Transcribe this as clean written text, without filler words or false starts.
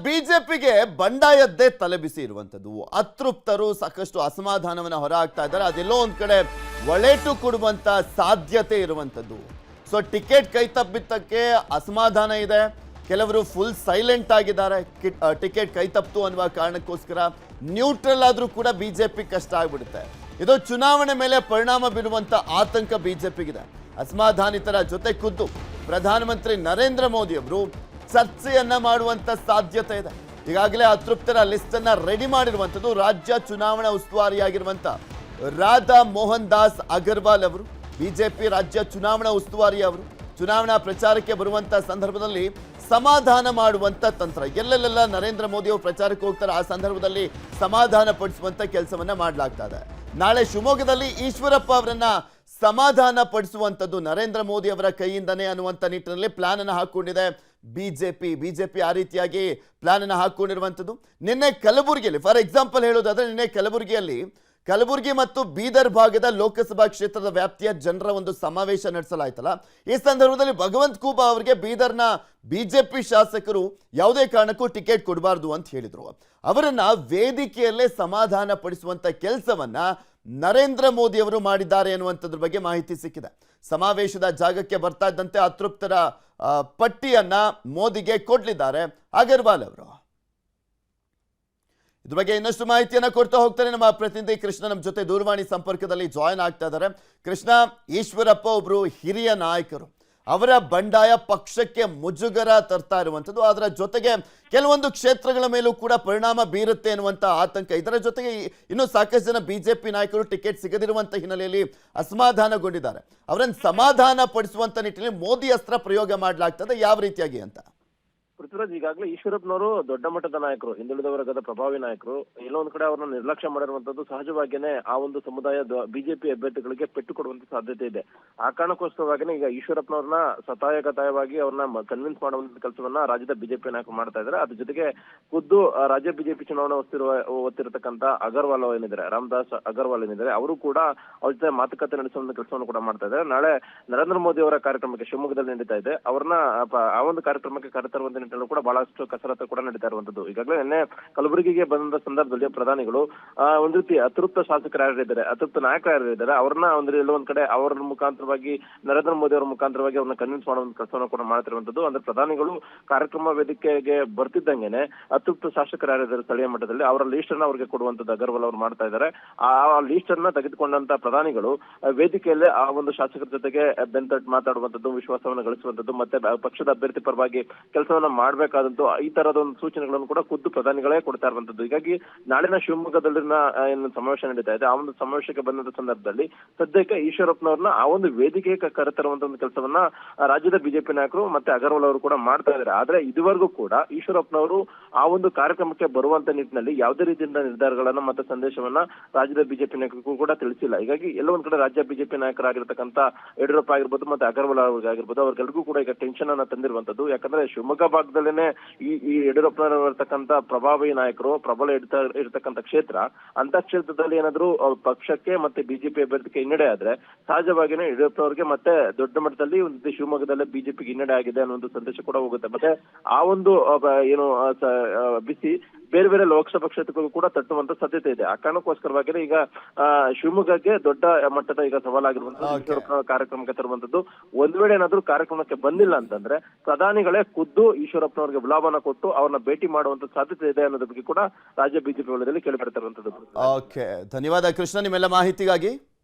ಬಿಜೆಪಿಗೆ ಬಂಡಾಯದ್ದೇ ತಲೆಬಿಸಿ ಇರುವಂತದ್ದು. ಅತೃಪ್ತರು ಸಾಕಷ್ಟು ಅಸಮಾಧಾನವನ್ನ ಹೊರ ಹಾಕ್ತಾ ಇದ್ದಾರೆ. ಅದೆಲ್ಲೋ ಒಂದ್ ಕಡೆ ಒಳೇಟು ಕೊಡುವಂತ ಸಾಧ್ಯತೆ ಇರುವಂತದ್ದು. ಸೊ ಟಿಕೆಟ್ ಕೈ ತಪ್ಪಿದ್ದಕ್ಕೆ ಅಸಮಾಧಾನ ಇದೆ. ಕೆಲವರು ಫುಲ್ ಸೈಲೆಂಟ್ ಆಗಿದ್ದಾರೆ. ಟಿಕೆಟ್ ಕೈ ತಪ್ಪಿತು ಅನ್ನುವ ಕಾರಣಕ್ಕೋಸ್ಕರ ನ್ಯೂಟ್ರಲ್ ಆದ್ರೂ ಕೂಡ ಬಿಜೆಪಿ ಕಷ್ಟ ಆಗ್ಬಿಡುತ್ತೆ. ಇದು ಚುನಾವಣೆ ಮೇಲೆ ಪರಿಣಾಮ ಬೀರುವಂತ ಆತಂಕ ಬಿಜೆಪಿಗಿದೆ. ಅಸಮಾಧಾನಿತರ ಜೊತೆ ಖುದ್ದು ಪ್ರಧಾನಮಂತ್ರಿ ನರೇಂದ್ರ ಮೋದಿ ಅವರು ಚರ್ಚೆಯನ್ನ ಮಾಡುವಂತ ಸಾಧ್ಯತೆ ಇದೆ. ಈಗಾಗಲೇ ಅತೃಪ್ತರ ಲಿಸ್ಟ್ ಅನ್ನ ರೆಡಿ ಮಾಡಿರುವಂತದ್ದು ರಾಜ್ಯ ಚುನಾವಣಾ ಉಸ್ತುವಾರಿಯಾಗಿರುವಂತ ರಾಧಾ ಮೋಹನ್ ದಾಸ್ ಅಗರ್ವಾಲ್ ಅವರು. ಬಿಜೆಪಿ ರಾಜ್ಯ ಚುನಾವಣಾ ಉಸ್ತುವಾರಿ ಅವರು ಚುನಾವಣಾ ಪ್ರಚಾರಕ್ಕೆ ಬರುವಂತ ಸಂದರ್ಭದಲ್ಲಿ ಸಮಾಧಾನ ಮಾಡುವಂತ ತಂತ್ರ. ಎಲ್ಲೆಲ್ಲೆಲ್ಲ ನರೇಂದ್ರ ಮೋದಿ ಅವರು ಪ್ರಚಾರಕ್ಕೆ ಹೋಗ್ತಾರೆ ಆ ಸಂದರ್ಭದಲ್ಲಿ ಸಮಾಧಾನ ಪಡಿಸುವಂತ ಕೆಲಸವನ್ನ ಮಾಡಲಾಗ್ತಾ ಇದೆ. ನಾಳೆ ಶಿವಮೊಗ್ಗದಲ್ಲಿ ಈಶ್ವರಪ್ಪ ಅವರನ್ನ ಸಮಾಧಾನ ಪಡಿಸುವಂತದ್ದು ನರೇಂದ್ರ ಮೋದಿ ಅವರ ಕೈಯಿಂದನೇ ಅನ್ನುವಂಥ ನಿಟ್ಟಿನಲ್ಲಿ ಪ್ಲಾನ್ ಅನ್ನು ಹಾಕೊಂಡಿದೆ ಬಿಜೆಪಿ ಆ ರೀತಿಯಾಗಿ ಪ್ಲಾನ್ ಅನ್ನು ಹಾಕೊಂಡಿರುವಂಥದ್ದು. ನಿನ್ನೆ ಕಲಬುರಗಿಯಲ್ಲಿ ಫಾರ್ ಎಕ್ಸಾಂಪಲ್ ಹೇಳೋದಾದ್ರೆ ನಿನ್ನೆ ಕಲಬುರಗಿ ಮತ್ತು ಬೀದರ್ ಭಾಗದ ಲೋಕಸಭಾ ಕ್ಷೇತ್ರದ ವ್ಯಾಪ್ತಿಯ ಜನರ ಒಂದು ಸಮಾವೇಶ ನಡೆಸಲಾಯ್ತಲ್ಲ. ಈ ಸಂದರ್ಭದಲ್ಲಿ ಭಗವಂತ್ ಖೂಬಾ ಅವರಿಗೆ ಬೀದರ್ನ ಬಿಜೆಪಿ ಶಾಸಕರು ಯಾವುದೇ ಕಾರಣಕ್ಕೂ ಟಿಕೆಟ್ ಕೊಡಬಾರ್ದು ಅಂತ ಹೇಳಿದ್ರು. ಅವರನ್ನ ವೇದಿಕೆಯಲ್ಲೇ ಸಮಾಧಾನ ಪಡಿಸುವಂತ ಕೆಲಸವನ್ನ ನರೇಂದ್ರ ಮೋದಿ ಅವರು ಮಾಡಿದ್ದಾರೆ ಅನ್ನುವಂಥದ್ರ ಬಗ್ಗೆ ಮಾಹಿತಿ ಸಿಕ್ಕಿದೆ. ಸಮಾವೇಶದ ಜಾಗಕ್ಕೆ ಬರ್ತಾ ಇದ್ದಂತೆ ಅತೃಪ್ತರ ಪಟ್ಟಿಯನ್ನ ಮೋದಿಗೆ ಕೊಡ್ಲಿದ್ದಾರೆ ಅಗರ್ವಾಲ್ ಅವರು. ಇದ್ರ ಬಗ್ಗೆ ಇನ್ನಷ್ಟು ಮಾಹಿತಿಯನ್ನ ಕೊಡ್ತಾ ಹೋಗ್ತಾರೆ ನಮ್ಮ ಪ್ರತಿನಿಧಿ ಕೃಷ್ಣ ನಮ್ಮ ಜೊತೆ ದೂರವಾಣಿ ಸಂಪರ್ಕದಲ್ಲಿ ಜಾಯಿನ್ ಆಗ್ತಾ ಇದ್ದಾರೆ. ಕೃಷ್ಣ, ಈಶ್ವರಪ್ಪ ಒಬ್ರು ಹಿರಿಯ ನಾಯಕರು, ಅವರ ಬಂಡಾಯ ಪಕ್ಷಕ್ಕೆ ಮುಜುಗರ ತರ್ತಾ ಇರುವಂಥದ್ದು. ಅದರ ಜೊತೆಗೆ ಕೆಲವೊಂದು ಕ್ಷೇತ್ರಗಳ ಮೇಲೂ ಕೂಡ ಪರಿಣಾಮ ಬೀರುತ್ತೆ ಅನ್ನುವಂಥ ಆತಂಕ. ಇದರ ಜೊತೆಗೆ ಇನ್ನೂ ಸಾಕಷ್ಟು ಜನ ಬಿಜೆಪಿ ನಾಯಕರು ಟಿಕೆಟ್ ಸಿಗದಿರುವಂಥ ಹಿನ್ನೆಲೆಯಲ್ಲಿ ಅಸಮಾಧಾನಗೊಂಡಿದ್ದಾರೆ. ಅವರನ್ನು ಸಮಾಧಾನ ಪಡಿಸುವಂತ ನಿಟ್ಟಿನಲ್ಲಿ ಮೋದಿ ಅಸ್ತ್ರ ಪ್ರಯೋಗ ಮಾಡಲಾಗ್ತದೆ. ಯಾವ ರೀತಿಯಾಗಿ ಅಂತ ಪೃಥ್ವಿರಾಜ್, ಈಗಾಗಲೇ ಈಶ್ವರಪ್ಪನವರು ದೊಡ್ಡ ಮಟ್ಟದ ನಾಯಕರು, ಹಿಂದುಳಿದ ವರ್ಗದ ಪ್ರಭಾವಿ ನಾಯಕರು. ಎಲ್ಲೊಂದ್ ಕಡೆ ಅವ್ರನ್ನ ನಿರ್ಲಕ್ಷ್ಯ ಮಾಡಿರುವಂತದ್ದು ಸಹಜವಾಗಿಯೇ ಆ ಒಂದು ಸಮುದಾಯದ ಬಿಜೆಪಿ ಅಭ್ಯರ್ಥಿಗಳಿಗೆ ಪೆಟ್ಟು ಕೊಡುವಂತ ಸಾಧ್ಯತೆ ಇದೆ. ಆ ಕಾರಣಕ್ಕೋಸ್ಕರವಾಗಿಯೇ ಈಗ ಈಶ್ವರಪ್ಪನವ್ರನ್ನ ಸತಾಯಗತಾಯವಾಗಿ ಅವ್ರನ್ನ ಕನ್ವಿನ್ಸ್ ಮಾಡುವಂತ ಕೆಲಸವನ್ನ ರಾಜ್ಯದ ಬಿಜೆಪಿ ನಾಯಕರು ಮಾಡ್ತಾ ಇದ್ದಾರೆ. ಅದ್ರ ಜೊತೆಗೆ ಖುದ್ದು ರಾಜ್ಯ ಬಿಜೆಪಿ ಚುನಾವಣಾ ಒತ್ತಿರತಕ್ಕಂತ ಅಗರ್ವಾಲ್ ಏನಿದ್ದಾರೆ, ರಾಮದಾಸ್ ಅಗರ್ವಾಲ್ ಏನಿದ್ದಾರೆ, ಅವರು ಕೂಡ ಅವ್ರ ಜೊತೆ ಮಾತುಕತೆ ನಡೆಸುವಂತ ಕೆಲಸವನ್ನು ಕೂಡ ಮಾಡ್ತಾ ಇದ್ದಾರೆ. ನಾಳೆ ನರೇಂದ್ರ ಮೋದಿ ಅವರ ಕಾರ್ಯಕ್ರಮಕ್ಕೆ ಶಿವಮೊಗ್ಗದಲ್ಲಿ ನಡೀತಾ ಇದೆ. ಅವ್ರನ್ನ ಆ ಒಂದು ಕಾರ್ಯಕ್ರಮಕ್ಕೆ ಕರೆತರುವಂತ ಕೂಡ ಬಹಳಷ್ಟು ಕಸರತ್ತು ಕೂಡ ನಡೀತಾ ಇರುವಂತದ್ದು. ಈಗಾಗಲೇ ನಿನ್ನೆ ಕಲಬುರಗಿಗೆ ಬಂದ ಸಂದರ್ಭದಲ್ಲಿ ಪ್ರಧಾನಿಗಳು ಒಂದ್ ರೀತಿ ಅತೃಪ್ತ ಶಾಸಕರು ಯಾರಿದ್ದಾರೆ, ಅತೃಪ್ತ ನಾಯಕರು ಯಾರಿದ್ದಾರೆ, ಅವ್ರನ್ನ ಒಂದ್ ಕಡೆ ಅವರ ಮುಖಾಂತರವಾಗಿ ನರೇಂದ್ರ ಮೋದಿ ಅವರ ಮುಖಾಂತರವಾಗಿ ಅವ್ರನ್ನ ಕನ್ವಿನ್ಸ್ ಮಾಡುವಂತ ಕೆಲಸವನ್ನು ಕೂಡ ಮಾಡ್ತಿರುವಂತದ್ದು. ಅಂದ್ರೆ ಪ್ರಧಾನಿಗಳು ಕಾರ್ಯಕ್ರಮ ವೇದಿಕೆಗೆ ಬರ್ತಿದ್ದಂಗೆನೆ ಅತೃಪ್ತ ಶಾಸಕರು ಯಾರಿದ್ದಾರೆ ಸ್ಥಳೀಯ ಮಟ್ಟದಲ್ಲಿ ಅವರ ಲೀಸ್ಟ್ ಅನ್ನ ಅವ್ರಿಗೆ ಕೊಡುವಂತದ್ದು ಅಗರ್ವಾಲ್ ಅವರು ಮಾಡ್ತಾ ಇದ್ದಾರೆ. ಆ ಲೀಸ್ಟ್ ಅನ್ನ ತೆಗೆದುಕೊಂಡಂತ ಪ್ರಧಾನಿಗಳು ವೇದಿಕೆಯಲ್ಲೇ ಆ ಒಂದು ಶಾಸಕರ ಜೊತೆಗೆ ಬೆಂತಟ್ಟು ಮಾತಾಡುವಂತದ್ದು, ವಿಶ್ವಾಸವನ್ನು ಗಳಿಸುವಂತದ್ದು, ಮತ್ತೆ ಪಕ್ಷದ ಅಭ್ಯರ್ಥಿ ಪರವಾಗಿ ಕೆಲಸವನ್ನ ಮಾಡಬೇಕಾದಂತೂ ಈ ತರದ ಒಂದು ಸೂಚನೆಗಳನ್ನು ಕೂಡ ಖುದ್ದು ಪ್ರಧಾನಿಗಳೇ ಕೊಡ್ತಾ ಇರುವಂತದ್ದು. ಹೀಗಾಗಿ ನಾಳಿನ ಶಿವಮೊಗ್ಗದಲ್ಲಿನ ಏನು ಸಮಾವೇಶ ನಡೀತಾ ಇದೆ, ಆ ಒಂದು ಸಮಾವೇಶಕ್ಕೆ ಬಂದಂತ ಸಂದರ್ಭದಲ್ಲಿ ಸದ್ಯಕ್ಕೆ ಈಶ್ವರಪ್ಪನವ್ರನ್ನ ಆ ಒಂದು ವೇದಿಕೆಗೆ ಕರೆತರುವಂತ ಒಂದು ಕೆಲಸವನ್ನ ರಾಜ್ಯದ ಬಿಜೆಪಿ ನಾಯಕರು ಮತ್ತೆ ಅಗರ್ವಾಲ್ ಅವರು ಕೂಡ ಮಾಡ್ತಾ ಇದ್ದಾರೆ. ಆದ್ರೆ ಇದುವರೆಗೂ ಕೂಡ ಈಶ್ವರಪ್ಪನವರು ಆ ಒಂದು ಕಾರ್ಯಕ್ರಮಕ್ಕೆ ಬರುವಂತ ನಿಟ್ಟಿನಲ್ಲಿ ಯಾವುದೇ ರೀತಿಯಿಂದ ನಿರ್ಧಾರಗಳನ್ನ ಮತ್ತೆ ಸಂದೇಶವನ್ನ ರಾಜ್ಯದ ಬಿಜೆಪಿ ನಾಯಕರಿಗೂ ಕೂಡ ತಿಳಿಸಿಲ್ಲ. ಹೀಗಾಗಿ ಎಲ್ಲ ಒಂದ್ ಕಡೆ ರಾಜ್ಯ ಬಿಜೆಪಿ ನಾಯಕರಾಗಿರ್ತಕ್ಕಂಥ ಯಡಿಯೂರಪ್ಪ ಆಗಿರ್ಬೋದು ಮತ್ತೆ ಅಗರ್ವಾಲ್ ಆಗಿರ್ಬೋದು ಅವ್ರಿಗೆಲ್ರಿಗೂ ಕೂಡ ಈಗ ಟೆನ್ಷನ್ ಅನ್ನ ತಂದಿರುವಂತದ್ದು. ಯಾಕಂದ್ರೆ ಶಿವಮೊಗ್ಗ ಭಾಗದಲ್ಲೇನೆ ಈ ಯಡಿಯೂರಪ್ಪನವರ್ತಕ್ಕಂಥ ಪ್ರಭಾವಿ ನಾಯಕರು ಪ್ರಬಲ ಇರ್ತಕ್ಕಂಥ ಕ್ಷೇತ್ರ, ಅಂತ ಕ್ಷೇತ್ರದಲ್ಲಿ ಏನಾದ್ರು ಪಕ್ಷಕ್ಕೆ ಮತ್ತೆ ಬಿಜೆಪಿ ಅಭ್ಯರ್ಥಿಗೆ ಹಿನ್ನಡೆ ಆದ್ರೆ ಸಹಜವಾಗಿಯೇ ಯಡಿಯೂರಪ್ಪನವರಿಗೆ ಮತ್ತೆ ದೊಡ್ಡ ಮಟ್ಟದಲ್ಲಿ ಒಂದು ಶಿವಮೊಗ್ಗದಲ್ಲೇ ಬಿಜೆಪಿಗೆ ಹಿನ್ನಡೆ ಆಗಿದೆ ಅನ್ನೋ ಒಂದು ಸಂದೇಶ ಕೂಡ ಹೋಗುತ್ತೆ. ಮತ್ತೆ ಆ ಒಂದು ಏನು ಬಿಸಿ ಬೇರೆ ಬೇರೆ ಲೋಕಸಭಾ ಕ್ಷೇತ್ರಗಳಿಗೂ ಕೂಡ ತಟ್ಟುವಂತ ಸಾಧ್ಯತೆ ಇದೆ. ಆ ಕಾರಣಕ್ಕೋಸ್ಕರವಾಗಿ ಈಗ ಶಿವಮೊಗ್ಗಕ್ಕೆ ದೊಡ್ಡ ಮಟ್ಟದ ಈಗ ಸವಾಲಾಗಿರುವಂತಹ ಕಾರ್ಯಕ್ರಮಕ್ಕೆ ತರುವಂತದ್ದು. ಒಂದ್ ವೇಳೆ ಏನಾದ್ರೂ ಕಾರ್ಯಕ್ರಮಕ್ಕೆ ಬಂದಿಲ್ಲ ಅಂತಂದ್ರೆ ಪ್ರಧಾನಿಗಳೇ ಖುದ್ದು ಈಶ್ವರಪ್ಪನವರಿಗೆ ಗುಲಾಬನ ಕೊಟ್ಟು ಅವ್ರನ್ನ ಭೇಟಿ ಮಾಡುವಂತ ಸಾಧ್ಯತೆ ಇದೆ ಅನ್ನೋದ್ರ ಬಗ್ಗೆ ಕೂಡ ರಾಜ್ಯ ಬಿಜೆಪಿ ವಲಯದಲ್ಲಿ ಕೇಳಿ ಬರ್ತಾ ಇರುವಂತದ್ದು. ಓಕೆ, ಧನ್ಯವಾದ ಕೃಷ್ಣ ನಿಮ್ಮೆಲ್ಲ ಮಾಹಿತಿಗಾಗಿ.